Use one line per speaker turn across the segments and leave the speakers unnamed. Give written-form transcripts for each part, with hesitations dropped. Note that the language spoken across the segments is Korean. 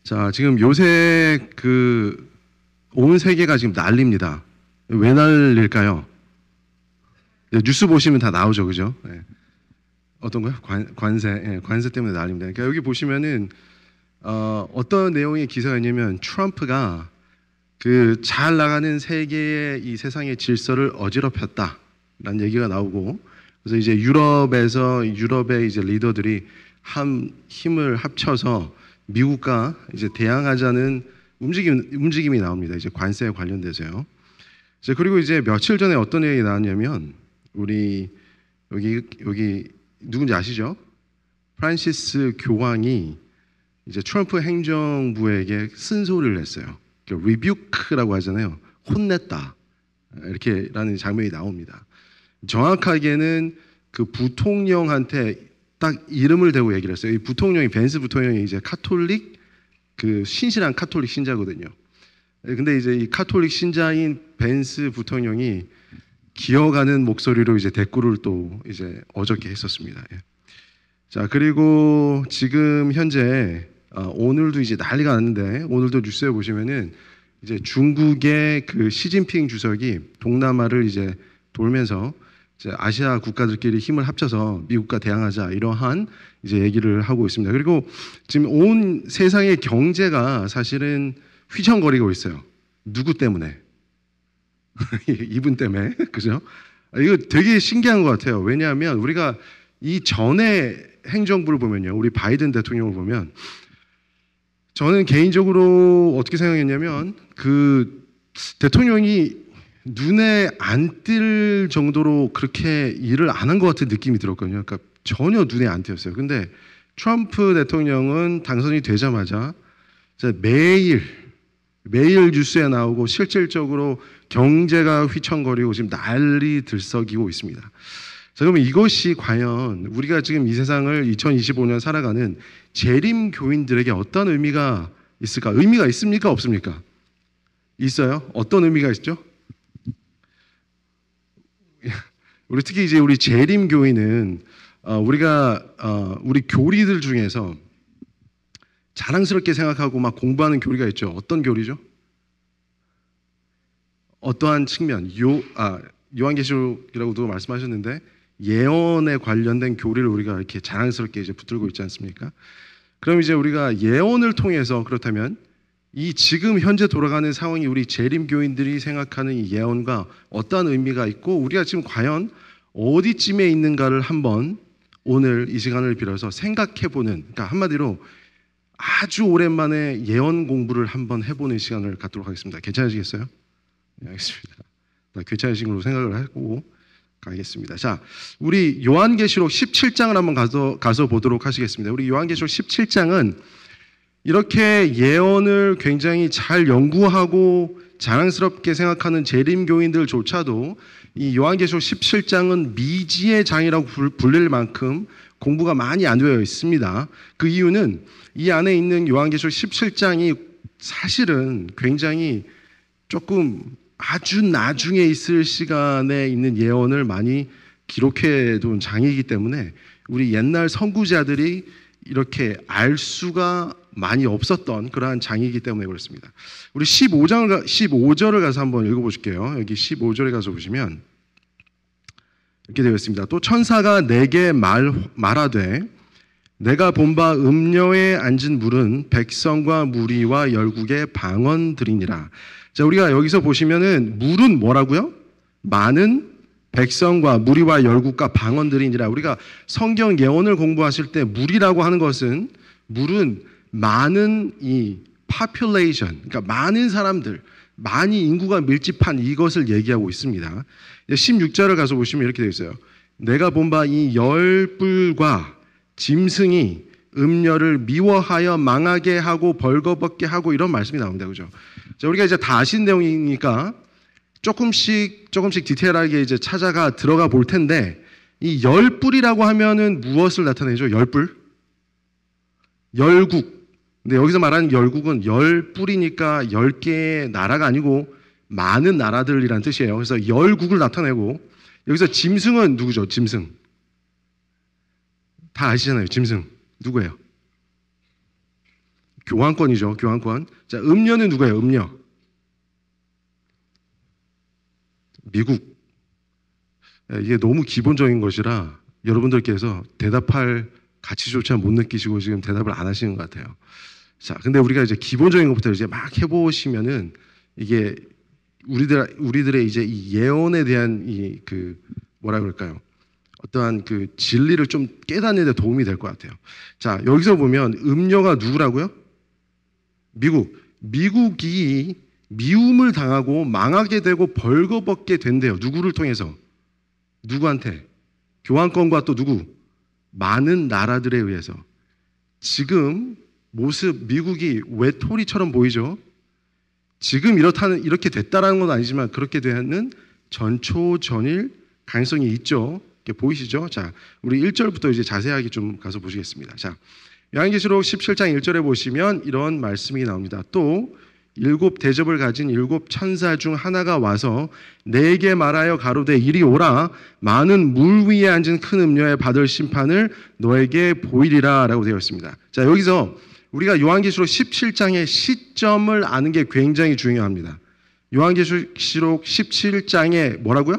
자, 지금 요새 온 세계가 지금 난립니다. 왜 난릴까요? 뉴스 보시면 다 나오죠, 그죠? 네. 어떤 거요? 관세, 네, 관세 때문에 난립니다. 그러니까 여기 보시면은 어떤 내용의 기사가 있냐면 트럼프가 잘 나가는 세계의 이 세상의 질서를 어지럽혔다라는 얘기가 나오고, 그래서 이제 유럽의 이제 리더들이 힘을 합쳐서 미국과 이제 대항하자는 움직임이 나옵니다. 이제 관세에 관련돼서요. 그리고 이제 며칠 전에 어떤 얘기 나왔냐면 우리 여기 누군지 아시죠? 프란시스 교황이 이제 트럼프 행정부에게 쓴소리를 했어요. 리뷰크라고 하잖아요. 혼냈다. 이렇게라는 장면이 나옵니다. 정확하게는 그 부통령한테 딱 이름을 대고 얘기를 했어요. 이 부통령이 벤스 부통령이 이제 카톨릭 신실한 카톨릭 신자거든요. 근데 이제 이 카톨릭 신자인 벤스 부통령이 기어가는 목소리로 이제 대꾸를 또 이제 어저께 했었습니다. 자, 그리고 지금 현재 오늘도 이제 난리가 났는데 오늘도 뉴스에 보시면은 이제 중국의 시진핑 주석이 동남아를 이제 돌면서 이제 아시아 국가들끼리 힘을 합쳐서 미국과 대항하자 이러한 이제 얘기를 하고 있습니다. 그리고 지금 온 세상의 경제가 사실은 휘청거리고 있어요. 누구 때문에? 이분 때문에, 그죠? 이거 되게 신기한 것 같아요. 왜냐하면 우리가 이 전에 행정부를 보면요, 우리 바이든 대통령을 보면 저는 개인적으로 어떻게 생각했냐면 대통령이 눈에 안 띌 정도로 그렇게 일을 안 한 것 같은 느낌이 들었거든요. 그러니까 전혀 눈에 안 띄었어요. 근데 트럼프 대통령은 당선이 되자마자 매일 뉴스에 나오고 실질적으로 경제가 휘청거리고 지금 난리 들썩이고 있습니다. 자, 그러면 이것이 과연 우리가 지금 이 세상을 2025년 살아가는 재림 교인들에게 어떤 의미가 있을까? 의미가 있습니까? 없습니까? 있어요? 어떤 의미가 있죠? 우리 특히 이제 우리 재림 교인은 우리 교리들 중에서 자랑스럽게 생각하고 막 공부하는 교리가 있죠. 어떤 교리죠? 어떠한 측면, 요한계시록이라고도 말씀하셨는데 예언에 관련된 교리를 우리가 이렇게 자랑스럽게 이제 붙들고 있지 않습니까? 그럼 이제 우리가 예언을 통해서 그렇다면 이 지금 현재 돌아가는 상황이 우리 재림교인들이 생각하는 이 예언과 어떠한 의미가 있고 우리가 지금 과연 어디쯤에 있는가를 한번 오늘 이 시간을 빌어서 생각해보는, 그러니까 한마디로 아주 오랜만에 예언 공부를 한번 해보는 시간을 갖도록 하겠습니다. 괜찮으시겠어요? 네, 알겠습니다. 괜찮으신 걸로 생각을 하고 가겠습니다. 자, 우리 요한계시록 17장을 한번 가서 보도록 하시겠습니다. 우리 요한계시록 17장은 이렇게 예언을 굉장히 잘 연구하고 자랑스럽게 생각하는 재림교인들조차도 이 요한계시록 17장은 미지의 장이라고 불릴 만큼 공부가 많이 안 되어 있습니다. 그 이유는 이 안에 있는 요한계시록 17장이 사실은 굉장히 조금 아주 나중에 있을 시간에 있는 예언을 많이 기록해 둔 장이기 때문에 우리 옛날 선구자들이 이렇게 알 수가 많이 없었던 그러한 장이기 때문에 그렇습니다. 우리 15절을 가서 한번 읽어보실게요. 여기 15절에 가서 보시면 이렇게 되어 있습니다. 또 천사가 내게 말하되 내가 본 바 음녀에 앉은 물은 백성과 무리와 열국의 방언들이니라. 자, 우리가 여기서 보시면은 물은 뭐라고요? 많은 백성과 무리와 열국과 방언들이니라. 우리가 성경 예언을 공부하실 때 물이라고 하는 것은 물은 많은 이 population, 그러니까 많은 사람들, 많이 인구가 밀집한 이것을 얘기하고 있습니다. 16절을 가서 보시면 이렇게 되어 있어요. 내가 본 바 이 열불과 짐승이 음녀를 미워하여 망하게 하고 벌거벗게 하고 이런 말씀이 나옵니다. 그죠? 자, 우리가 이제 다 아신 내용이니까 조금씩 디테일하게 이제 찾아가 들어가 볼 텐데 이 열불이라고 하면은 무엇을 나타내죠? 열불? 열국. 근데 여기서 말하는 열국은 열불이니까 10개의 나라가 아니고 많은 나라들이란 뜻이에요. 그래서 열국을 나타내고 여기서 짐승은 누구죠? 짐승. 다 아시잖아요. 짐승. 누구예요? 교환권이죠. 교환권. 자, 음녀는 누구예요? 음녀. 미국. 이게 너무 기본적인 것이라 여러분들께서 대답할 가치조차 못 느끼시고 지금 대답을 안 하시는 것 같아요. 자, 근데 우리가 이제 기본적인 것부터 이제 막 해보시면은 이게 우리들의 이제 이 예언에 대한 이 그 뭐라 그럴까요? 어떠한 그 진리를 좀 깨닫는 데 도움이 될 것 같아요. 자, 여기서 보면 음녀가 누구라고요? 미국. 미국이 미움을 당하고 망하게 되고 벌거벗게 된대요. 누구를 통해서? 누구한테? 교환권과 또 누구? 많은 나라들에 의해서. 지금 모습 미국이 외톨이처럼 보이죠? 지금 이렇게 됐다라는 건 아니지만 그렇게 되는 전초전일 가능성이 있죠. 이렇게 보이시죠? 자, 우리 1절부터 이제 자세하게 좀 가서 보시겠습니다. 자, 요한계시록 17장 1절에 보시면 이런 말씀이 나옵니다. 또 일곱 대접을 가진 일곱 천사 중 하나가 와서 내게 말하여 가로되 이리 오라 많은 물 위에 앉은 큰 음녀의 받을 심판을 너에게 보이리라 라고 되어 있습니다. 자, 여기서 우리가 요한계시록 17장의 시점을 아는 게 굉장히 중요합니다. 요한계시록 17장에 뭐라고요?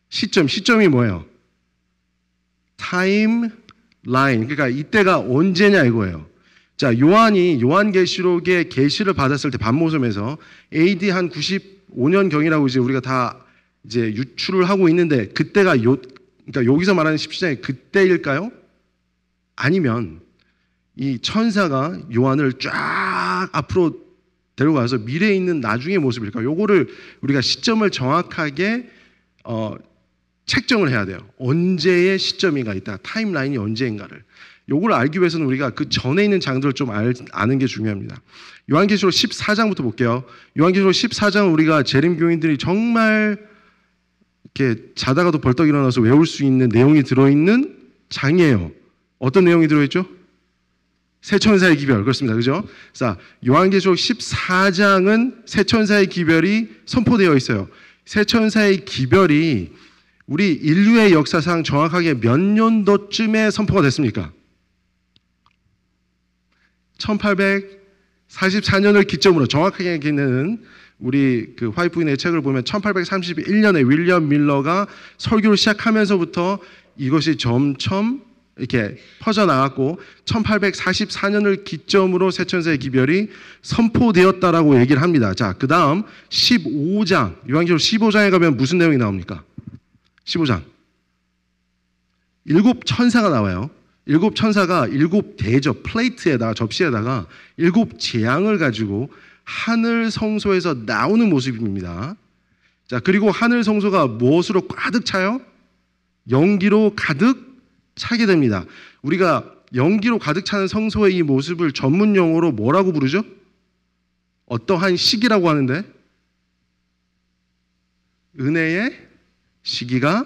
시점이 뭐예요? 타임 라인. 그러니까 이때가 언제냐 이거예요. 자, 요한이 요한계시록의 계시를 받았을 때 반모섬에서 AD 한 95년경이라고 이제 우리가 다 이제 유출을 하고 있는데 그때가 그러니까 여기서 말하는 17장이 그때일까요? 아니면 이 천사가 요한을 쫙 앞으로 데려가서 미래에 있는 나중의 모습일까요? 요거를 우리가 시점을 정확하게 책정을 해야 돼요. 언제의 시점인가 있다. 타임라인이 언제인가를. 요걸 알기 위해서는 우리가 그 전에 있는 장들을 좀 아는 게 중요합니다. 요한계시록 14장부터 볼게요. 요한계시록 14장은 우리가 재림교인들이 정말 이렇게 자다가도 벌떡 일어나서 외울 수 있는 내용이 들어있는 장이에요. 어떤 내용이 들어있죠? 새 천사의 기별. 그렇습니다. 그죠? 자, 요한계시록 14장은 새 천사의 기별이 선포되어 있어요. 새 천사의 기별이 우리 인류의 역사상 정확하게 몇 년도쯤에 선포가 됐습니까? 1844년을 기점으로 정확하게 얘기는 우리 그 화이트 부인의 책을 보면 1831년에 윌리엄 밀러가 설교를 시작하면서부터 이것이 점점 이렇게 퍼져나갔고 1844년을 기점으로 새 천사의 기별이 선포되었다라고 얘기를 합니다. 자, 그 다음 15장, 요한계시록 15장에 가면 무슨 내용이 나옵니까? 15장. 일곱 천사가 나와요. 일곱 천사가 일곱 대접, 플레이트에다가 접시에다가 일곱 재앙을 가지고 하늘 성소에서 나오는 모습입니다. 자, 그리고 하늘 성소가 무엇으로 가득 차요? 연기로 가득 차게 됩니다. 우리가 연기로 가득 차는 성소의 이 모습을 전문 용어로 뭐라고 부르죠? 어떠한 시기라고 하는데 은혜의 시기가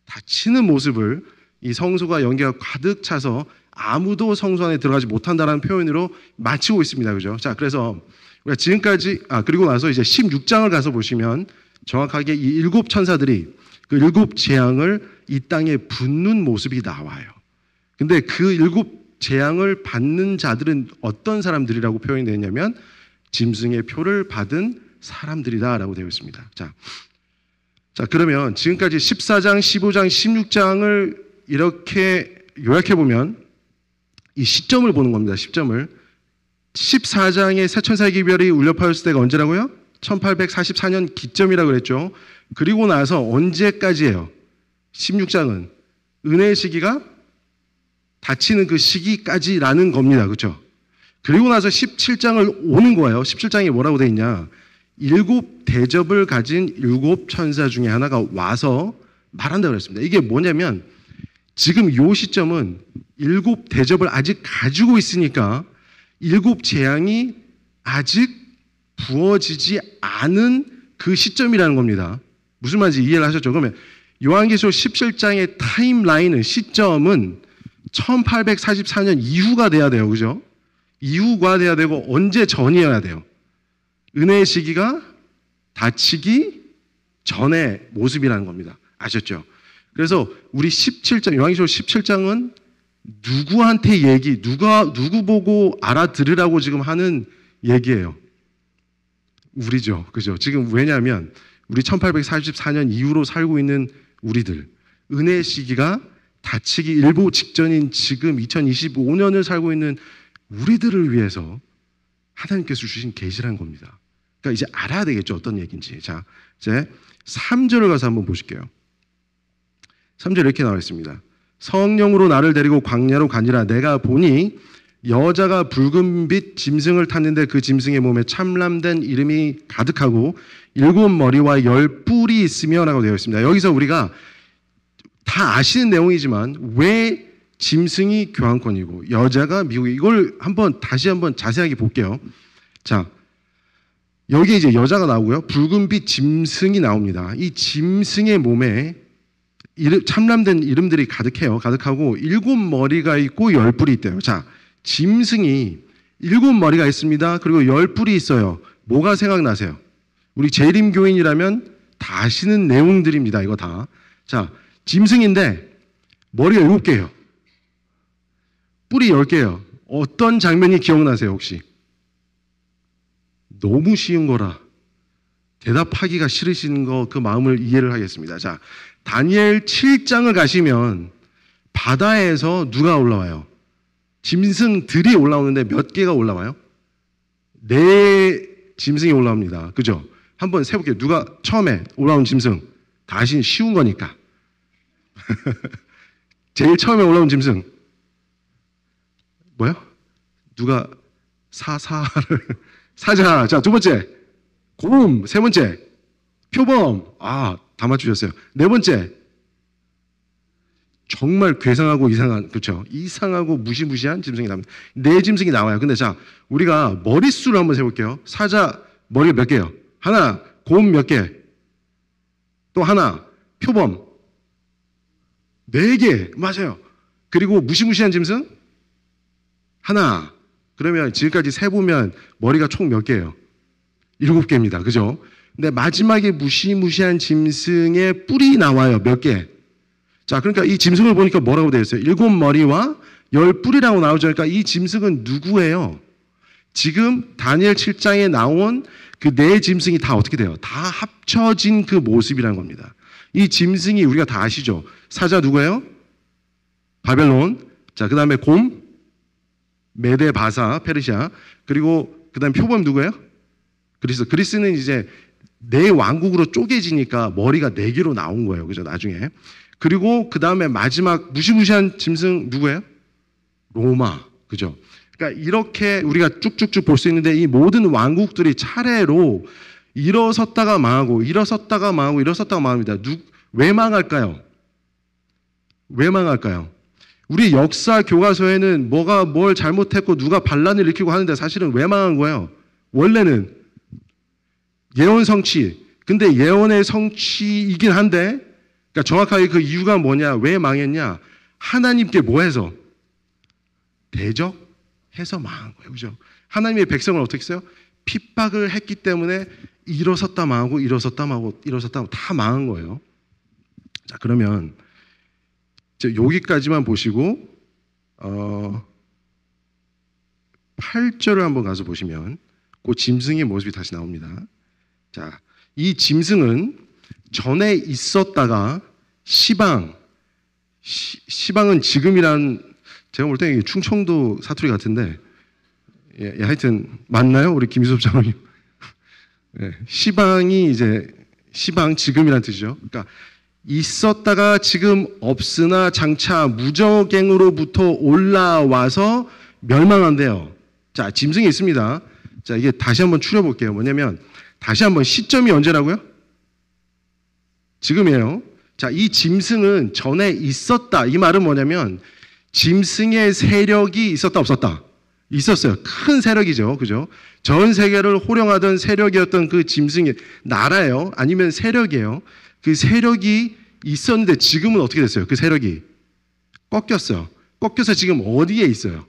닫히는 모습을 이 성소가 연기가 가득 차서 아무도 성소 안에 들어가지 못한다는 표현으로 마치고 있습니다. 그죠? 자, 그래서 우리가 지금까지 그리고 나서 이제 16장을 가서 보시면 정확하게 이 일곱 천사들이 그 일곱 재앙을 이 땅에 붓는 모습이 나와요. 근데 그 일곱 재앙을 받는 자들은 어떤 사람들이라고 표현이 되냐면 짐승의 표를 받은 사람들이다라고 되어 있습니다. 자, 그러면 지금까지 14장, 15장, 16장을 이렇게 요약해 보면 이 시점을 보는 겁니다. 시점을. 14장의 새 천사의 기별이 울려 퍼졌을 때가 언제라고요? 1844년 기점이라고 그랬죠. 그리고 나서 언제까지예요? 16장은 은혜의 시기가 닫히는 그 시기까지라는 겁니다. 그렇죠? 그리고 나서 17장을 오는 거예요. 17장이 뭐라고 돼 있냐? 일곱 대접을 가진 일곱 천사 중에 하나가 와서 말한다고 그랬습니다. 이게 뭐냐면 지금 요 시점은 일곱 대접을 아직 가지고 있으니까 일곱 재앙이 아직 부어지지 않은 그 시점이라는 겁니다. 무슨 말인지 이해를 하셨죠? 그러면 요한계시록 17장의 타임라인은 시점은 1844년 이후가 돼야 돼요. 그죠? 이후가 돼야 되고 언제 전이어야 돼요? 은혜의 시기가 닫히기 전의 모습이라는 겁니다. 아셨죠? 그래서 우리 17장, 요한계시록 17장은 누구한테 누구 보고 알아들으라고 지금 하는 얘기예요. 우리죠. 그죠? 지금 왜냐하면 우리 1844년 이후로 살고 있는 우리들, 은혜의 시기가 닫히기 일보 직전인 지금 2025년을 살고 있는 우리들을 위해서 하나님께서 주신 계시라는 겁니다. 그러니까 이제 알아야 되겠죠. 어떤 얘기인지. 자, 이제 3절을 가서 한번 보실게요. 3절 이렇게 나와 있습니다. 성령으로 나를 데리고 광야로 가니라. 내가 보니 여자가 붉은빛 짐승을 탔는데 그 짐승의 몸에 참람된 이름이 가득하고 7머리와 10뿔이 있으며 라고 되어 있습니다. 여기서 우리가 다 아시는 내용이지만 왜 짐승이 교환권이고 여자가 미국이, 이걸 다시 한번 자세하게 볼게요. 자, 여기 이제 여자가 나오고요. 붉은빛 짐승이 나옵니다. 이 짐승의 몸에 참람된 이름들이 가득하고 7머리가 있고 10뿔이 있대요. 자, 짐승이 7머리가 있습니다. 그리고 10뿔이 있어요. 뭐가 생각나세요? 우리 재림교인이라면 다 아시는 내용들입니다. 이거 다. 자, 짐승인데 머리가 7개예요. 뿔이 10개예요. 어떤 장면이 기억나세요, 혹시? 너무 쉬운 거라 대답하기가 싫으신 거, 그 마음을 이해를 하겠습니다. 자, 다니엘 7장을 가시면 바다에서 누가 올라와요? 짐승들이 올라오는데 몇 개가 올라와요? 4짐승이 올라옵니다. 그죠? 한번 세볼게요. 누가 처음에 올라온 짐승? 다 아시는, 쉬운 거니까. 제일 처음에 올라온 짐승 뭐요? 누가 사자를 자, 2번째 곰, 3번째 표범, 다 맞추셨어요. 4번째 정말 괴상하고 이상한, 그렇죠? 이상하고 무시무시한 짐승이 나옵니다. 4짐승이 나와요. 근데 자, 우리가 머릿수를 한번 세볼게요. 사자 머리가 몇 개요? 하나. 곰 몇 개? 또 하나. 표범 4개. 맞아요. 그리고 무시무시한 짐승? 하나. 그러면 지금까지 세보면 머리가 총 몇 개예요? 7개입니다. 그죠? 근데 마지막에 무시무시한 짐승의 뿔이 나와요. 몇 개? 자, 그러니까 이 짐승을 보니까 뭐라고 되어 있어요? 7머리와 10뿔이라고 나오죠. 그러니까 이 짐승은 누구예요? 지금 다니엘 7장에 나온 그 4짐승이 다 어떻게 돼요? 다 합쳐진 그 모습이라는 겁니다. 이 짐승이 우리가 다 아시죠? 사자 누구예요? 바벨론. 자, 그 다음에 곰, 메데, 바사, 페르시아. 그리고 그 다음에 표범 누구예요? 그리스. 그리스는 이제 4왕국으로 쪼개지니까 머리가 4개로 나온 거예요. 그죠? 나중에. 그리고 그 다음에 마지막 무시무시한 짐승 누구예요? 로마. 그죠? 그러니까 이렇게 우리가 쭉쭉쭉 볼 수 있는데 이 모든 왕국들이 차례로 일어섰다가 망하고 일어섰다가 망하고 일어섰다가 망합니다. 왜 망할까요? 왜 망할까요? 우리 역사 교과서에는 뭐가 뭘 잘못했고 누가 반란을 일으키고 하는데 사실은 왜 망한 거예요? 원래는 예언 성취. 근데 예언의 성취이긴 한데, 그러니까 정확하게 그 이유가 뭐냐? 왜 망했냐? 하나님께 뭐 해서? 대적해서 망한 거예요. 그죠? 하나님의 백성을 어떻게 했어요? 핍박을 했기 때문에 일어섰다 망하고 일어섰다 망하고 일어섰다 망하고 다 망한 거예요. 자, 그러면 여기까지만 보시고 8절을 한번 가서 보시면 그 짐승의 모습이 다시 나옵니다. 자, 이 짐승은 전에 있었다가 시방은 지금이란, 제가 볼 때 충청도 사투리 같은데, 하여튼 맞나요? 우리 김희섭 장로님. 시방이 이제 지금이란 뜻이죠. 그러니까 있었다가 지금 없으나 장차 무저갱으로부터 올라와서 멸망한대요. 자, 짐승이 있습니다. 자, 이게 다시 한번 추려볼게요. 뭐냐면 다시 한번 시점이 언제라고요? 지금이에요. 자, 이 짐승은 전에 있었다. 이 말은 뭐냐면 짐승의 세력이 있었다 없었다? 있었어요. 큰 세력이죠. 그죠? 전 세계를 호령하던 세력이었던 그 짐승의 나라예요. 아니면 세력이에요. 그 세력이 있었는데 지금은 어떻게 됐어요? 그 세력이 꺾였어요. 꺾여서 지금 어디에 있어요?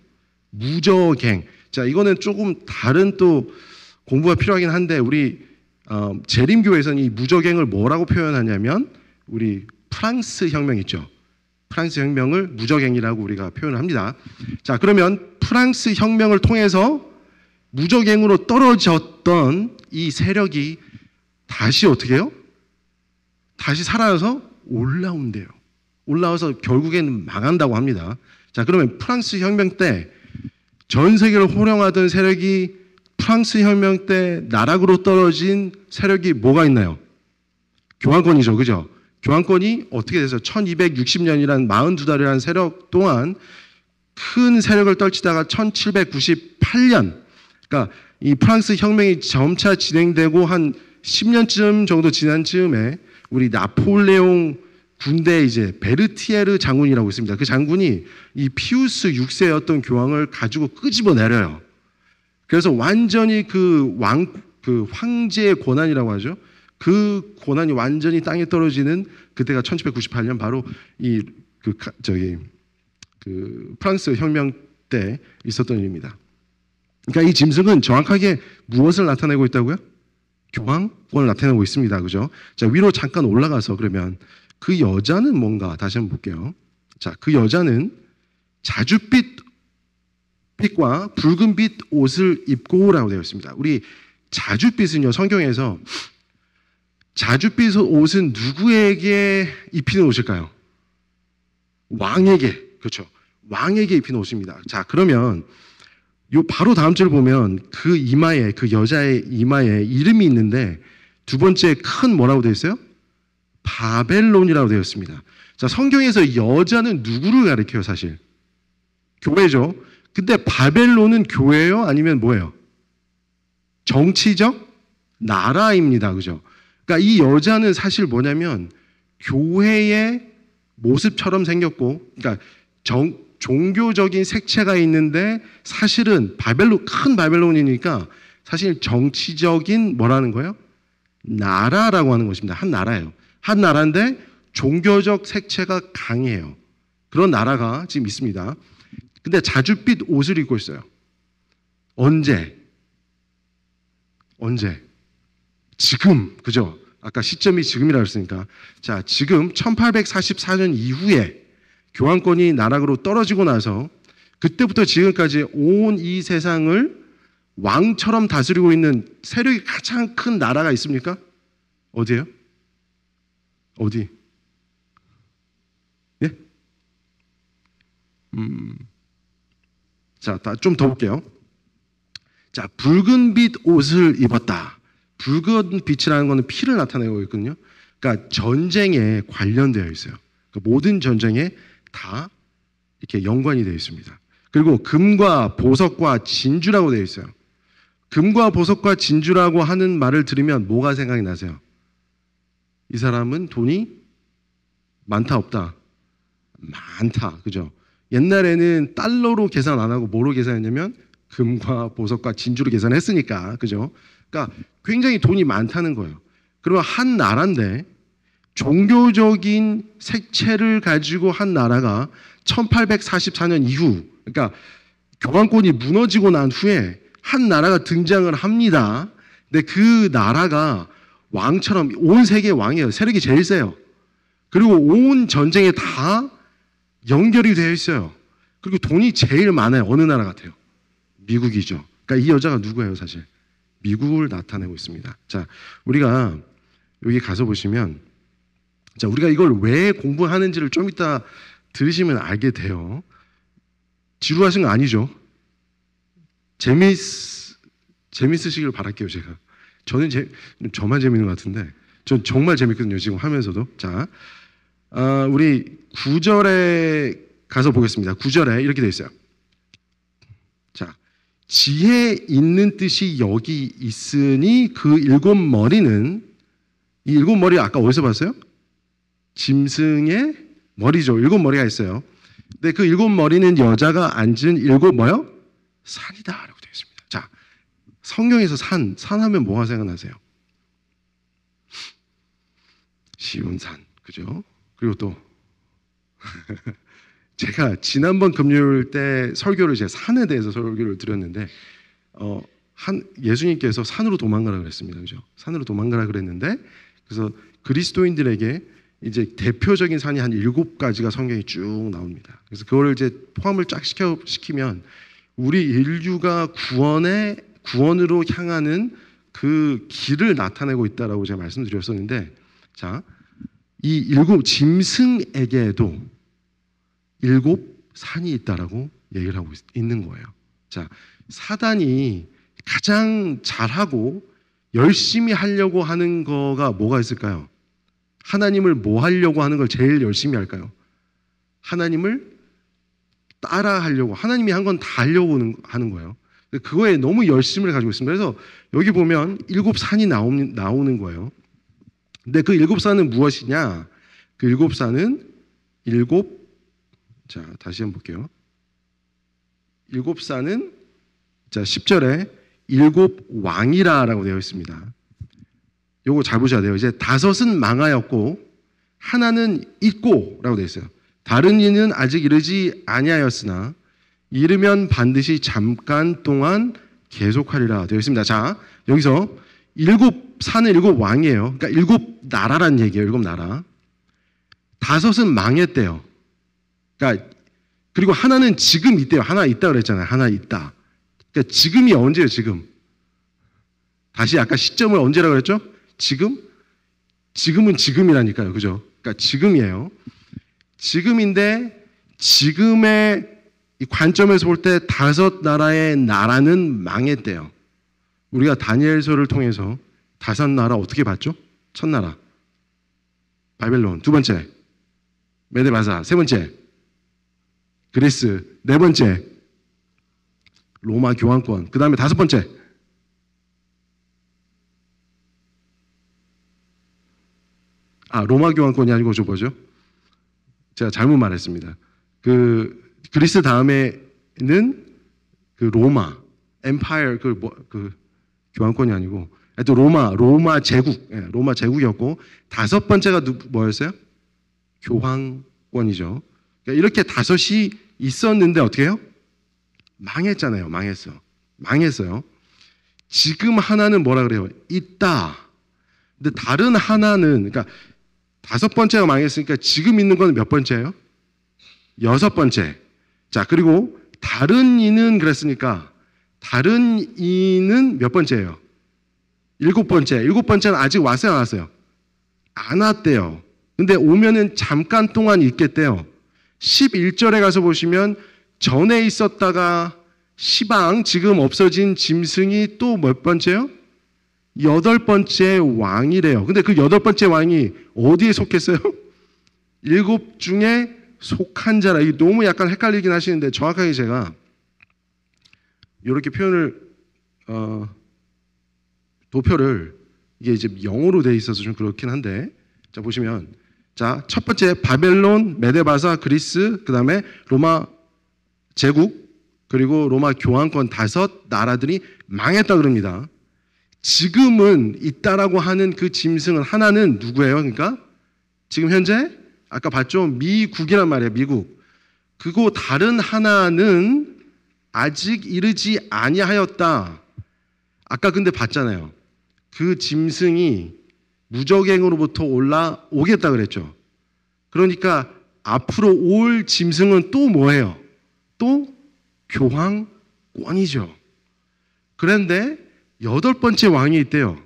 무저갱. 자, 이거는 조금 다른 또 공부가 필요하긴 한데 우리 재림교회에서는 이 무저갱을 뭐라고 표현하냐면 우리 프랑스 혁명 있죠. 프랑스 혁명을 무적행이라고 우리가 표현을 합니다. 자, 그러면 프랑스 혁명을 통해서 무적행으로 떨어졌던 이 세력이 다시 어떻게 해요? 다시 살아나서 올라온대요. 올라와서 결국에는 망한다고 합니다. 자, 그러면 프랑스 혁명 때 전 세계를 호령하던 세력이 프랑스 혁명 때 나락으로 떨어진 세력이 뭐가 있나요? 교황권이죠. 그죠? 교황권이 어떻게 돼서 1260년이라는 42달이라는 세력 동안 큰 세력을 떨치다가 1798년, 그러니까 이 프랑스 혁명이 점차 진행되고 한 10년쯤 정도 지난 즈음에 우리 나폴레옹 군대 이제 베르티에르 장군이라고 있습니다. 그 장군이 이 피우스 6세였던 교황을 가지고 끄집어 내려요. 그래서 완전히 그 황제의 권한이라고 하죠. 그 권한이 완전히 땅에 떨어지는 그때가 1798년 바로 그 프랑스 혁명 때 있었던 일입니다. 그러니까 이 짐승은 정확하게 무엇을 나타내고 있다고요? 교황권을 나타내고 있습니다. 그죠? 자, 위로 잠깐 올라가서 그러면 그 여자는 뭔가 다시 한번 볼게요. 자, 그 여자는 자줏빛과 붉은빛 옷을 입고라고 되어 있습니다. 우리 자줏빛은요, 성경에서 자줏빛 옷은 누구에게 입히는 옷일까요? 왕에게. 그렇죠. 왕에게 입히는 옷입니다. 자, 그러면 요 바로 다음 절 보면 그 이마에, 그 여자의 이마에 이름이 있는데 두 번째 큰 뭐라고 되어 있어요? 바벨론이라고 되어 있습니다. 자, 성경에서 여자는 누구를 가리켜요, 사실? 교회죠. 근데 바벨론은 교회예요? 아니면 뭐예요? 정치적 나라입니다. 그죠? 그러니까 이 여자는 사실 뭐냐면 교회의 모습처럼 생겼고, 그러니까 종교적인 색채가 있는데 사실은 큰 바벨론이니까 사실 정치적인 뭐라는 거예요? 나라라고 하는 것입니다. 한 나라예요. 한 나라인데 종교적 색채가 강해요. 그런 나라가 지금 있습니다. 근데 자줏빛 옷을 입고 있어요. 언제? 지금, 그죠? 아까 시점이 지금이라고 했으니까. 자, 지금 1844년 이후에 교황권이 나락으로 떨어지고 나서 그때부터 지금까지 온 이 세상을 왕처럼 다스리고 있는 세력이 가장 큰 나라가 있습니까? 어디예요? 어디? 예? 자, 좀 더 볼게요. 자, 붉은빛 옷을 입었다. 붉은 빛이라는 것은 피를 나타내고 있거든요. 그러니까 전쟁에 관련되어 있어요. 그러니까 모든 전쟁에 다 이렇게 연관이 되어 있습니다. 그리고 금과 보석과 진주라고 되어 있어요. 금과 보석과 진주라고 하는 말을 들으면 뭐가 생각이 나세요? 이 사람은 돈이 많다 없다? 많다. 그죠? 옛날에는 달러로 계산 안 하고 뭐로 계산했냐면 금과 보석과 진주로 계산했으니까. 그죠? 그러니까 굉장히 돈이 많다는 거예요. 그러면 한 나라인데 종교적인 색채를 가지고 한 나라가 1844년 이후, 그러니까 교황권이 무너지고 난 후에 한 나라가 등장을 합니다. 근데 그 나라가 왕처럼 온 세계 왕이에요. 세력이 제일 세요. 그리고 온 전쟁에 다 연결이 되어 있어요. 그리고 돈이 제일 많아요. 어느 나라 같아요? 미국이죠. 그러니까 이 여자가 누구예요, 사실? 미국을 나타내고 있습니다. 자, 우리가 여기 가서 보시면, 자, 우리가 이걸 왜 공부하는지를 좀 이따 들으시면 알게 돼요. 지루하신 거 아니죠? 재밌으시길 바랄게요, 제가. 저는 저만 재밌는 것 같은데, 전 정말 재밌거든요, 지금 하면서도. 자, 우리 9절에 가서 보겠습니다. 9절에 이렇게 되어 있어요. 자, 지혜 있는 뜻이 여기 있으니 그 일곱 머리는, 이 일곱 머리 아까 어디서 봤어요? 짐승의 머리죠. 일곱 머리가 있어요. 근데 그 일곱 머리는 여자가 앉은 일곱 뭐요? 산이다 라고 되어 있습니다. 자, 성경에서 산 하면 뭐가 생각나세요? 시온 산, 그죠? 그리고 또 제가 지난번 금요일 때 설교를 제가 산에 대해서 설교를 드렸는데 예수님께서 산으로 도망가라 그랬습니다. 그죠? 산으로 도망가라 그랬는데 그래서 그리스도인들에게 이제 대표적인 산이 한 7가지가 성경에 쭉 나옵니다. 그래서 그거를 이제 포함을 쫙 시키면 우리 인류가 구원으로 향하는 그 길을 나타내고 있다라고 제가 말씀드렸었는데, 자, 이 7 짐승에게도 7산이 있다라고 얘기를 하고 있는 거예요. 자, 사단이 가장 잘하고 열심히 하려고 하는 거가 뭐가 있을까요? 하나님을 뭐 하려고 하는 걸 제일 열심히 할까요? 하나님을 따라 하려고, 하나님이 한 건 다 하려고 하는 거예요. 그거에 너무 열심을 가지고 있습니다. 그래서 여기 보면 7산이 나오는 거예요. 근데 그 7산은 무엇이냐? 그 7산은 자, 다시 한번 볼게요. 7산은, 자, 10절에 7왕이라라고 되어 있습니다. 요거 잘 보셔야 돼요. 이제 5은 망하였고 하나는 있고라고 되어 있어요. 다른 이는 아직 이르지 아니하였으나 이르면 반드시 잠깐 동안 계속하리라 되어 있습니다. 자, 여기서 7산은 7왕이에요. 그러니까 7나라란 얘기예요. 7나라. 5은 망했대요. 그러니까 그리고 하나는 지금 있대요. 하나 있다 그랬잖아요. 하나 있다. 그러니까 지금이 언제예요? 지금. 다시 아까 시점을 언제라고 그랬죠? 지금은 지금이라니까요. 그죠? 그러니까 지금이에요. 지금인데 지금의 이 관점에서 볼 때 5나라의 나라는 망했대요. 우리가 다니엘서를 통해서 5나라 어떻게 봤죠? 첫 나라 바벨론, 두 번째 메데바사, 세 번째 그리스, 네 번째 로마 교황권, 그 다음에 5번째 로마 교황권이 아니고 저 뭐죠? 제가 잘못 말했습니다. 그 그리스 다음에는 그 로마 엠파이어 그 교황권이 아니고 또 로마 제국, 로마 제국이었고 5번째가 뭐였어요? 교황권이죠. 그러니까 이렇게 5이 있었는데 어떻게 해요? 망했잖아요. 망했어요. 지금 하나는 뭐라 그래요? 있다. 근데 다른 하나는, 그러니까 5번째가 망했으니까 지금 있는 건 몇 번째예요? 6번째. 자, 그리고 다른 이는 그랬으니까 다른 이는 몇 번째예요? 7번째. 7번째는 아직 왔어요, 안 왔어요? 안 왔대요. 근데 오면은 잠깐 동안 있겠대요. 11절에 가서 보시면 전에 있었다가 시방, 지금 없어진 짐승이 또 몇 번째요? 8번째 왕이래요. 근데 그 8번째 왕이 어디에 속했어요? 7 중에 속한 자라. 이게 너무 약간 헷갈리긴 하시는데 정확하게 제가 이렇게 표현을 도표를 이게 이제 영어로 돼 있어서 좀 그렇긴 한데, 자 보시면, 자 첫 번째 바벨론, 메데바사, 그리스, 그 다음에 로마 제국, 그리고 로마 교황권 5나라들이 망했다 그럽니다. 지금은 있다라고 하는 그 짐승은 하나는 누구예요? 그러니까 지금 현재 아까 봤죠? 미국이란 말이에요. 미국. 그거 다른 하나는 아직 이르지 아니하였다. 아까 근데 봤잖아요. 그 짐승이 무적행으로부터 올라오겠다 그랬죠. 그러니까 앞으로 올 짐승은 또 뭐예요? 또 교황권이죠. 그런데 8번째 왕이 있대요.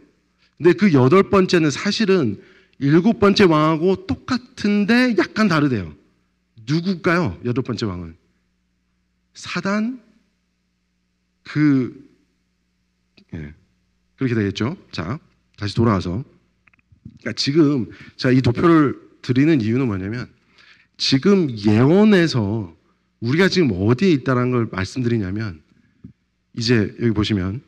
근데 그 8번째는 사실은 7번째 왕하고 똑같은데 약간 다르대요. 누굴까요? 8번째 왕은 사단, 그렇게 되겠죠. 자, 다시 돌아와서, 그러니까 지금 자, 이 도표를 드리는 이유는 뭐냐면, 지금 예언에서 우리가 지금 어디에 있다는 걸 말씀드리냐면, 이제 여기 보시면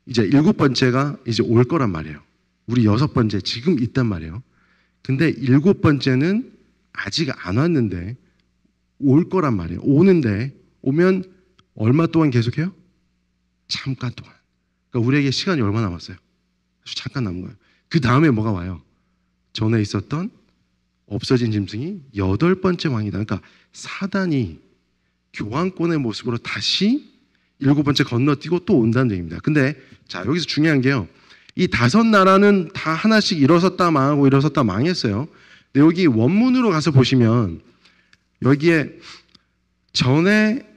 이제 7번째가 이제 올 거란 말이에요. 우리 6번째 지금 있단 말이에요. 근데 7번째는 아직 안 왔는데 올 거란 말이에요. 오면 얼마 동안 계속해요? 잠깐 동안. 그러니까 우리에게 시간이 얼마 남았어요? 아주 잠깐 남은 거예요. 그 다음에 뭐가 와요? 전에 있었던 없어진 짐승이 8번째 왕이다. 그러니까 사단이 교황권의 모습으로 다시 7번째 건너뛰고 또 온다는 얘기입니다. 근데 자, 여기서 중요한 게요, 이 5나라는 다 하나씩 일어섰다 망하고 일어섰다 망했어요. 근데 여기 원문으로 가서 보시면 여기에 전에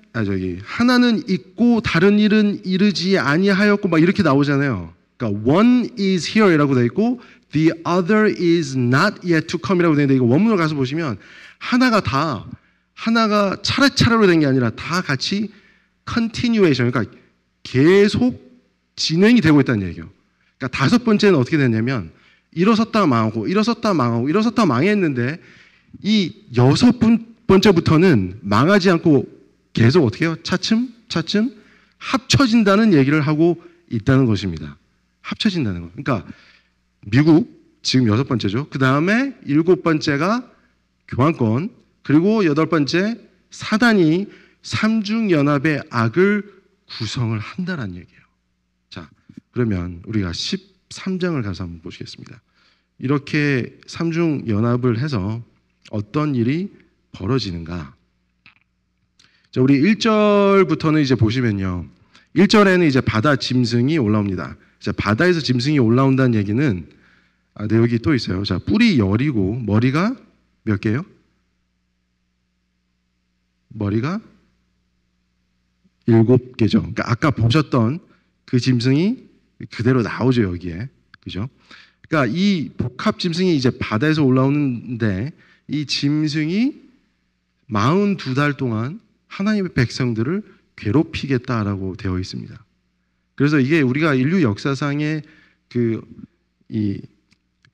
하나는 있고 다른 일은 이르지 아니하였고 막 이렇게 나오잖아요. 그러니까 one is here이라고 돼 있고 the other is not yet to come이라고 돼 있는데 이거 원문으로 가서 보시면 하나가 차례차례로 된 게 아니라 다 같이 continuation, 그러니까 계속 진행이 되고 있다는 얘기예요. 그러니까 5번째는 어떻게 됐냐면 일어섰다 망하고 일어섰다 망하고 일어섰다 망했는데 이 6번째부터는 망하지 않고 계속 어떻게 해요? 차츰 합쳐진다는 얘기를 하고 있다는 것입니다. 합쳐진다는 거. 그러니까 미국 지금 6번째죠. 그 다음에 7번째가 교환권, 그리고 8번째 사단이 삼중연합의 악을 구성을 한다는 얘기예요. 자, 그러면 우리가 13장을 가서 한번 보시겠습니다. 이렇게 삼중연합을 해서 어떤 일이 벌어지는가? 자, 우리 1절부터는 이제 보시면요. 1절에는 이제 바다 짐승이 올라옵니다. 자, 바다에서 짐승이 올라온다는 얘기는 네, 여기 또 있어요. 자, 뿔이 열이고 머리가 몇 개요? 머리가 7개죠. 그러니까 아까 보셨던 그 짐승이 그대로 나오죠, 여기에. 그죠? 그러니까 이 복합 짐승이 이제 바다에서 올라오는데 이 짐승이 42달 동안 하나님의 백성들을 괴롭히겠다라고 되어 있습니다. 그래서 이게 우리가 인류 역사상의 그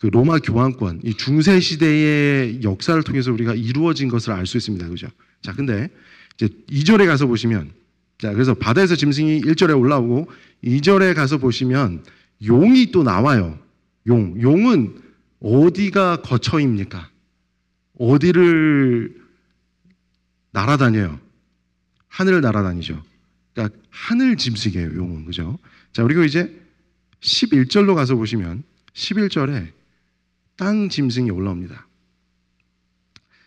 로마 교환권, 이 중세 시대의 역사를 통해서 우리가 이루어진 것을 알 수 있습니다. 그죠? 자, 근데 이제 2절에 가서 보시면, 자, 그래서 바다에서 짐승이 1절에 올라오고 2절에 가서 보시면 용이 또 나와요. 용은 어디가 거처입니까? 어디를 날아다녀요? 하늘을 날아다니죠. 그러니까 하늘 짐승이에요, 용은. 그죠? 자, 그리고 이제 11절로 가서 보시면 11절에 땅 짐승이 올라옵니다.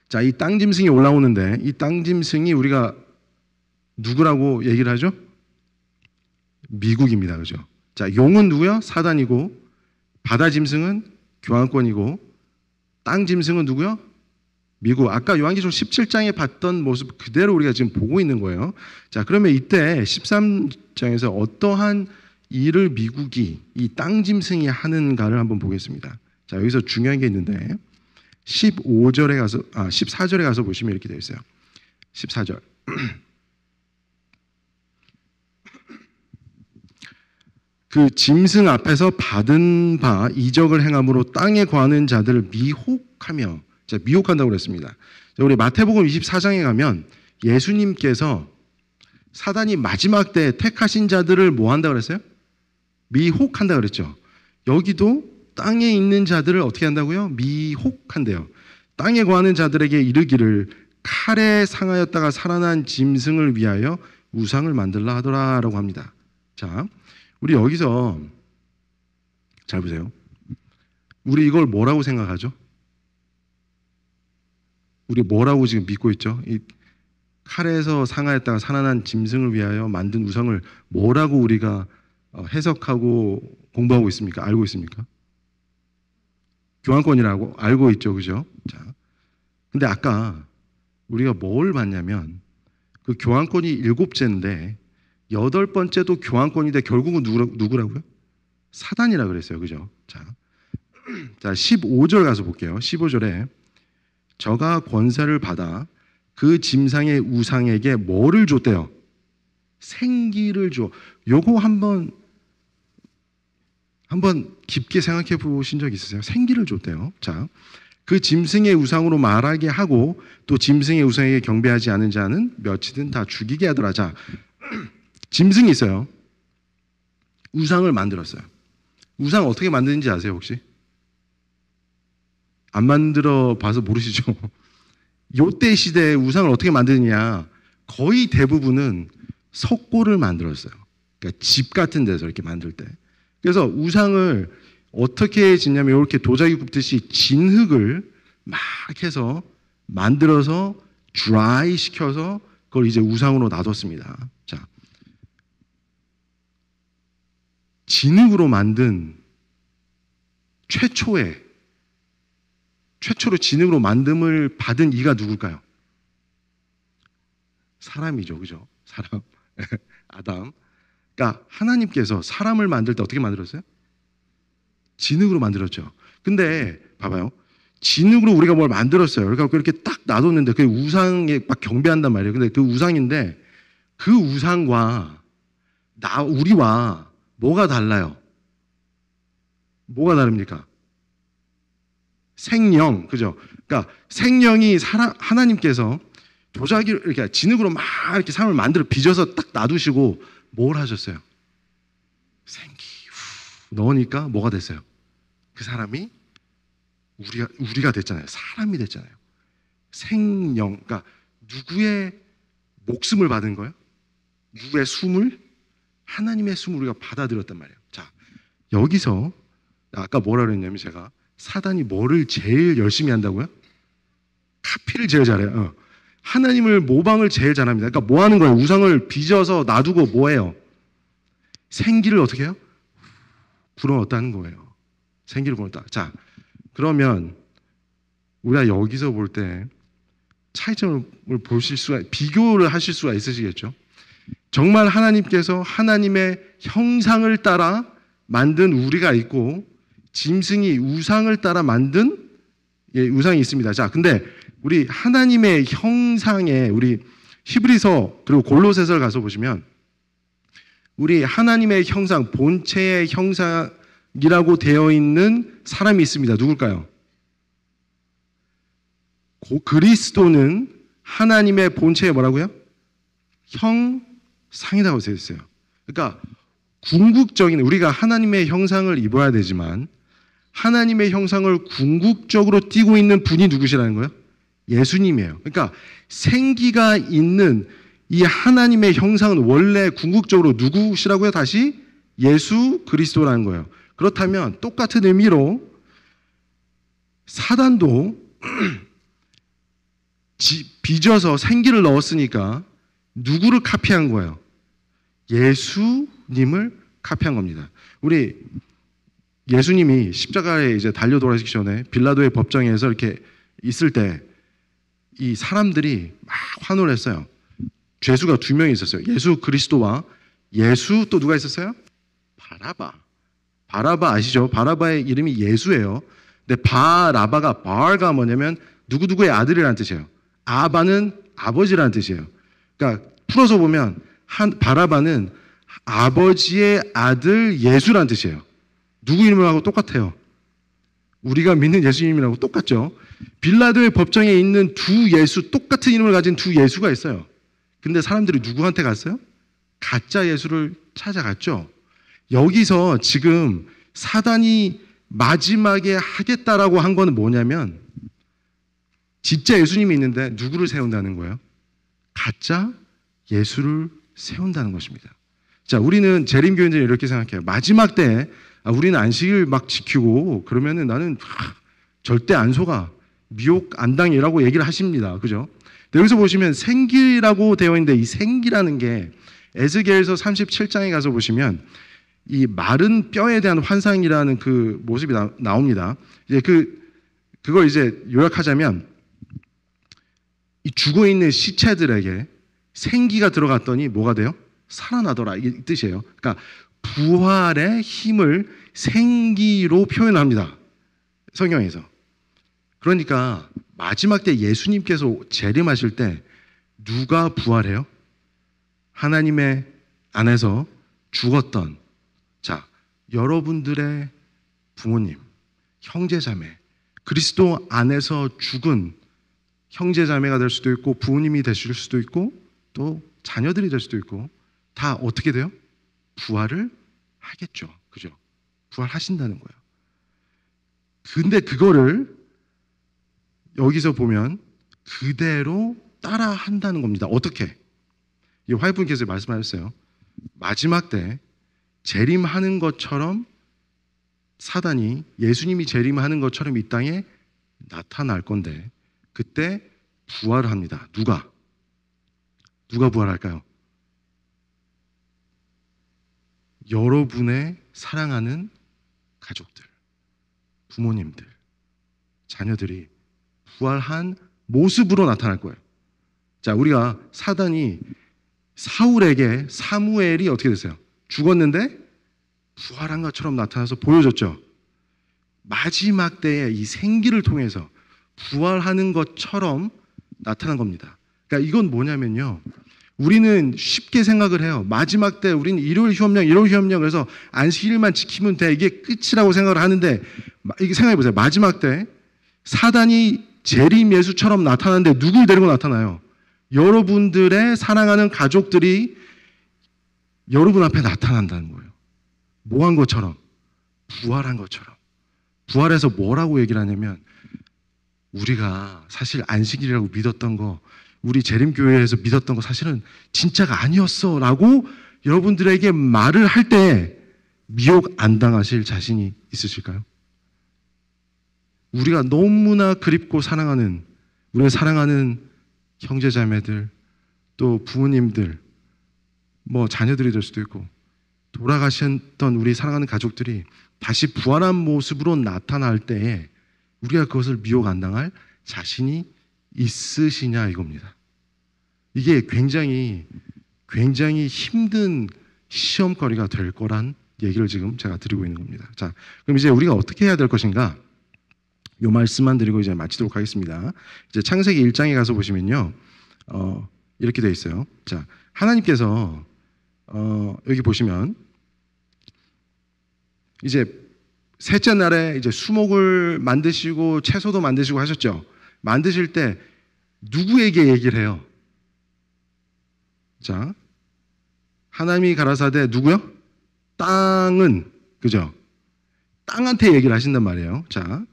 자, 이 땅 짐승이 올라오는데 이 땅 짐승이 우리가 누구라고 얘기를 하죠? 미국입니다. 그죠? 자, 용은 누구요? 사단이고, 바다 짐승은 교환권이고, 땅 짐승은 누구요? 미국. 아까 요한계시록 17장에 봤던 모습 그대로 우리가 지금 보고 있는 거예요. 자, 그러면 이때 13장에서 어떠한 일을 미국이 이 땅 짐승이 하는가를 한번 보겠습니다. 자, 여기서 중요한 게 있는데 14절에 가서 보시면 이렇게 되어 있어요. 14절. 그 짐승 앞에서 받은 바 이적을 행함으로 땅에 거하는 자들을 미혹하며, 자, 미혹한다고 그랬습니다. 자, 우리 마태복음 24장에 가면 예수님께서 사단이 마지막 때 택하신 자들을 뭐 한다 그랬어요? 미혹한다 그랬죠. 여기도 땅에 있는 자들을 어떻게 한다고요? 미혹한대요. 땅에 거하는 자들에게 이르기를 칼에 상하였다가 살아난 짐승을 위하여 우상을 만들라 하더라라고 합니다. 자, 우리 여기서 잘 보세요. 우리 이걸 뭐라고 생각하죠? 우리 뭐라고 지금 믿고 있죠? 이 칼에서 상하였다가 살아난 짐승을 위하여 만든 우상을 뭐라고 우리가 해석하고 공부하고 있습니까? 알고 있습니까? 교환권이라고 알고 있죠, 그죠? 자, 근데 아까 우리가 뭘 봤냐면 그 교환권이 7째인데 8번째도 교환권인데 결국은 누구라고요? 사단이라 그랬어요, 그죠? 자, 15절 가서 볼게요. 15절에 저가 권세를 받아 그 짐승의 우상에게 뭐를 줬대요? 생기를 줘. 요거 한번 깊게 생각해 보신 적 있으세요? 생기를 줬대요. 자, 그 짐승의 우상으로 말하게 하고 또 짐승의 우상에게 경배하지 않은 자는 몇이든 다 죽이게 하더라. 자, 짐승이 있어요. 우상을 만들었어요. 우상 어떻게 만드는지 아세요, 혹시? 안 만들어 봐서 모르시죠? 요때 시대에 우상을 어떻게 만드느냐? 거의 대부분은 석고를 만들었어요. 그러니까 집 같은 데서 이렇게 만들 때. 그래서 우상을 어떻게 짓냐면 이렇게 도자기 굽듯이 진흙을 막 해서 만들어서 드라이 시켜서 그걸 이제 우상으로 놔뒀습니다. 자, 진흙으로 만든 최초로 진흙으로 만듦을 받은 이가 누굴까요? 사람이죠, 그죠? 사람. 아담. 그러니까 하나님께서 사람을 만들 때 어떻게 만들었어요? 진흙으로 만들었죠. 근데 봐봐요. 진흙으로 우리가 뭘 만들었어요. 그러니까 그렇게 딱 놔뒀는데 그 우상에 막 경배한단 말이에요. 근데 그 우상인데 그 우상과 우리와 뭐가 달라요? 뭐가 다릅니까? 생령, 그죠? 그러니까 생령이 하나님께서 도자기를 이렇게 진흙으로 막 이렇게 사람을 만들어 빚어서 딱 놔두시고 뭘 하셨어요? 생기 넣으니까 뭐가 됐어요? 그 사람이 우리가 됐잖아요. 사람이 됐잖아요. 생령, 그러니까 누구의 목숨을 받은 거예요? 누구의 숨을? 하나님의 숨을 우리가 받아들였단 말이에요. 자, 여기서 아까 뭐라 그랬냐면 제가 사단이 뭐를 제일 열심히 한다고요? 카피를 제일 잘해요. 하나님을 모방을 제일 잘합니다. 그러니까 뭐 하는 거예요? 우상을 빚어서 놔두고 뭐 해요? 생기를 어떻게 해요? 불어넣었다는 거예요. 생기를 불어넣었다. 자, 그러면 우리가 여기서 볼 때 차이점을 비교를 하실 수가 있으시겠죠? 정말 하나님께서 하나님의 형상을 따라 만든 우리가 있고 짐승이 우상을 따라 만든 우상이 있습니다. 자, 근데 우리 하나님의 형상에 우리 히브리서 그리고 골로새서를 가서 보시면 우리 하나님의 형상, 본체의 형상이라고 되어 있는 사람이 있습니다. 누굴까요? 그리스도는 하나님의 본체에 뭐라고요? 형상이라고 되어 있어요. 그러니까 궁극적인 우리가 하나님의 형상을 입어야 되지만 하나님의 형상을 궁극적으로 띠고 있는 분이 누구시라는 거예요? 예수님이에요. 그러니까 생기가 있는 이 하나님의 형상은 원래 궁극적으로 누구시라고요? 다시 예수 그리스도라는 거예요. 그렇다면 똑같은 의미로 사단도 빚어서 생기를 넣었으니까 누구를 카피한 거예요? 예수님을 카피한 겁니다. 우리 예수님이 십자가에 이제 달려 돌아가시기 전에 빌라도의 법정에서 이렇게 있을 때 이 사람들이 막 환호를 했어요. 죄수가 2명이 있었어요. 예수 그리스도와 예수 또 누가 있었어요? 바라바 아시죠? 바라바의 이름이 예수예요. 근데 바가 뭐냐면 누구누구의 아들이라는 뜻이에요. 아바는 아버지라는 뜻이에요. 그러니까 풀어서 보면 바라바는 아버지의 아들 예수라는 뜻이에요. 누구 이름하고 똑같아요. 우리가 믿는 예수님이라고 똑같죠. 빌라도의 법정에 있는 똑같은 이름을 가진 두 예수가 있어요. 근데 사람들이 누구한테 갔어요? 가짜 예수를 찾아갔죠. 여기서 지금 사단이 마지막에 하겠다라고 한 거는 뭐냐면 진짜 예수님이 있는데 누구를 세운다는 거예요? 가짜 예수를 세운다는 것입니다. 자, 우리는 재림교인들은 이렇게 생각해요. 마지막 때 우리는 안식일 막 지키고 그러면은 나는 절대 안 속아. 미혹 안 당이라고 얘기를 하십니다. 그죠? 여기서 보시면 생기라고 되어 있는데 이 생기라는 게 에스겔서 37장에 가서 보시면 이 마른 뼈에 대한 환상이라는 그 모습이 나옵니다. 이제 그걸 이제 요약하자면 이 죽어 있는 시체들에게 생기가 들어갔더니 뭐가 돼요? 살아나더라 이 뜻이에요. 그러니까 부활의 힘을 생기로 표현합니다. 성경에서. 그러니까 마지막 때 예수님께서 재림하실 때 누가 부활해요? 하나님의 안에서 죽었던 여러분들의 부모님, 형제자매, 그리스도 안에서 죽은 형제자매가 될 수도 있고 부모님이 되실 수도 있고 또 자녀들이 될 수도 있고 다 어떻게 돼요? 부활을 하겠죠. 그죠? 부활하신다는 거예요. 근데 그거를 여기서 보면 그대로 따라 한다는 겁니다. 어떻게? 이 화이트분께서 말씀하셨어요. 마지막 때 재림하는 것처럼 사단이 예수님이 재림하는 것처럼 이 땅에 나타날 건데 그때 부활을 합니다. 누가 부활할까요? 여러분의 사랑하는 가족들. 부모님들, 자녀들이 부활한 모습으로 나타날 거예요. 자, 우리가 사단이 사울에게 사무엘이 어떻게 됐어요? 죽었는데 부활한 것처럼 나타나서 보여줬죠. 마지막 때에 이 생기를 통해서 부활하는 것처럼 나타난 겁니다. 그러니까 이건 뭐냐면요, 우리는 쉽게 생각을 해요. 마지막 때 우리는 일요일 휴업령 그래서 안식일만 지키면 돼, 이게 끝이라고 생각을 하는데, 이게 생각해 보세요. 마지막 때 사단이 재림 예수처럼 나타나는데 누굴 데리고 나타나요? 여러분들의 사랑하는 가족들이 여러분 앞에 나타난다는 거예요. 뭐 한 것처럼? 부활한 것처럼. 부활해서 뭐라고 얘기를 하냐면, 우리가 사실 안식일이라고 믿었던 거, 우리 재림교회에서 믿었던 거 사실은 진짜가 아니었어 라고 여러분들에게 말을 할 때 미혹 안 당하실 자신이 있으실까요? 우리가 너무나 그립고 사랑하는, 우리가 사랑하는 형제자매들, 또 부모님들, 뭐 자녀들이 될 수도 있고, 돌아가셨던 우리 사랑하는 가족들이 다시 부활한 모습으로 나타날 때에 우리가 그것을 미혹 안 당할 자신이 있으시냐 이겁니다. 이게 굉장히 힘든 시험거리가 될 거란 얘기를 지금 제가 드리고 있는 겁니다. 자, 그럼 이제 우리가 어떻게 해야 될 것인가? 요 말씀만 드리고 이제 마치도록 하겠습니다. 이제 창세기 1장에 가서 보시면요, 이렇게 돼 있어요. 자, 하나님께서 여기 보시면 이제 셋째 날에 이제 수목을 만드시고 채소도 만드시고 하셨죠. 만드실 때 누구에게 얘기를 해요? 자, 하나님이 가라사대 누구요? 땅은, 그죠? 땅한테 얘기를 하신단 말이에요. 자,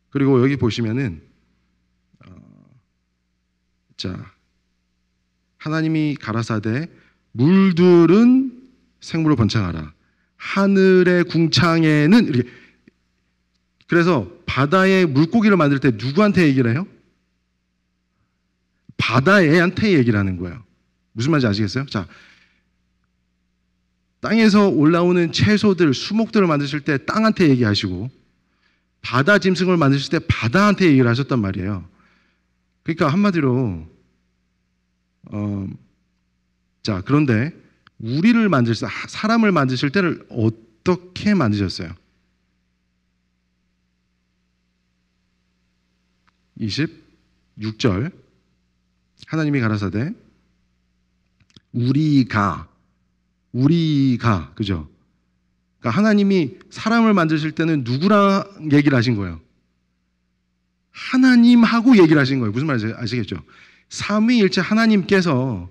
그리고 여기 보시면은 자, 하나님이 가라사대 물들은 생물을 번창하라. 하늘의 궁창에는 이렇게. 그래서 바다의 물고기를 만들 때 누구한테 얘기를 해요? 바다애한테 얘기를 하는 거예요. 무슨 말인지 아시겠어요? 자, 땅에서 올라오는 채소들, 수목들을 만드실 때 땅한테 얘기하시고, 바다 짐승을 만드실 때 바다한테 얘기를 하셨단 말이에요. 그러니까 한마디로 자, 그런데 우리를 만드실 때, 사람을 만드실 때를 어떻게 만드셨어요? 26절 하나님이 가라사대 우리가, 그죠? 그러니까 하나님이 사람을 만드실 때는 누구랑 얘기를 하신 거예요? 하나님하고 얘기를 하신 거예요. 무슨 말인지 아시겠죠? 삼위일체 하나님께서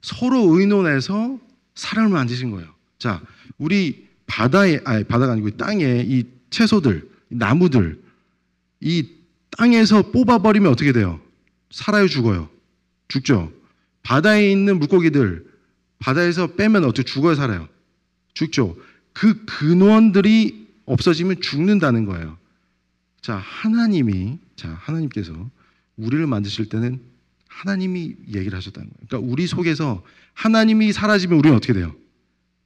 서로 의논해서 사람을 만드신 거예요. 자, 우리 바다가 아니고 땅에 이 채소들, 나무들, 이 땅에서 뽑아버리면 어떻게 돼요? 살아요, 죽어요? 죽죠. 바다에 있는 물고기들, 바다에서 빼면 어떻게 죽어요, 살아요? 죽죠. 그 근원들이 없어지면 죽는다는 거예요. 자, 하나님께서 우리를 만드실 때는 하나님이 얘기를 하셨다는 거예요. 그러니까 우리 속에서 하나님이 사라지면 우리는 어떻게 돼요?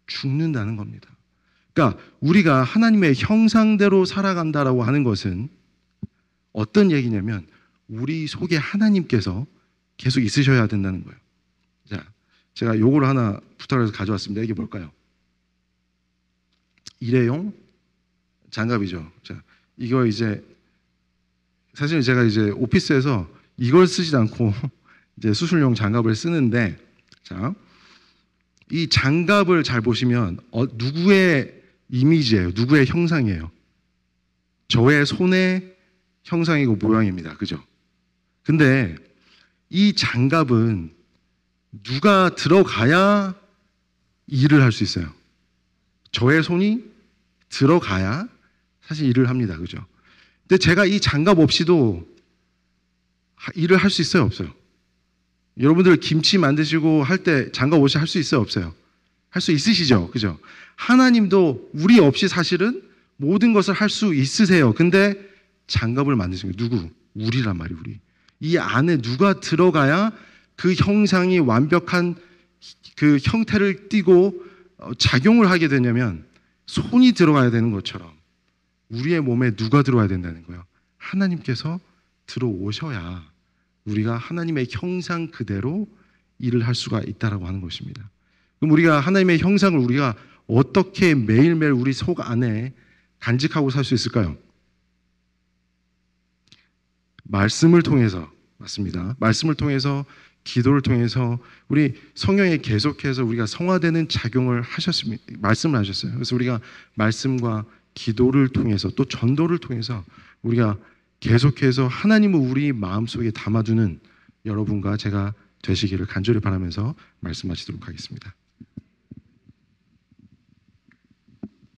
죽는다는 겁니다. 그러니까 우리가 하나님의 형상대로 살아간다라고 하는 것은 어떤 얘기냐면 우리 속에 하나님께서 계속 있으셔야 된다는 거예요. 자, 제가 요거를 하나 부탁해서 가져왔습니다. 이게 뭘까요? 일회용 장갑이죠. 자, 이거 이제 사실 제가 이제 오피스에서 이걸 쓰지 않고 이제 수술용 장갑을 쓰는데, 자, 이 장갑을 잘 보시면 누구의 이미지예요? 누구의 형상이에요? 저의 손의 형상이고 모양입니다. 그죠? 근데 이 장갑은 누가 들어가야 일을 할 수 있어요? 저의 손이 들어가야 사실 일을 합니다. 그죠? 근데 제가 이 장갑 없이도 일을 할 수 있어요? 없어요? 여러분들 김치 만드시고 할 때 장갑 없이 할 수 있어요? 없어요? 할 수 있으시죠? 그죠? 하나님도 우리 없이 사실은 모든 것을 할 수 있으세요. 근데 장갑을 만드신 거예요. 누구? 우리란 말이에요. 우리. 이 안에 누가 들어가야 그 형상이 완벽한 그 형태를 띠고 작용을 하게 되냐면 손이 들어가야 되는 것처럼 우리의 몸에 누가 들어와야 된다는 거예요? 하나님께서 들어오셔야 우리가 하나님의 형상 그대로 일을 할 수가 있다라고 하는 것입니다. 그럼 우리가 하나님의 형상을 우리가 어떻게 매일매일 우리 속 안에 간직하고 살 수 있을까요? 말씀을 통해서, 맞습니다. 말씀을 통해서, 기도를 통해서 우리 성령에 계속해서 우리가 성화되는 작용을 하셨습니다. 말씀을 하셨어요. 그래서 우리가 말씀과 기도를 통해서 또 전도를 통해서 우리가 계속해서 하나님을 우리 마음속에 담아두는 여러분과 제가 되시기를 간절히 바라면서 말씀 마치도록 하겠습니다.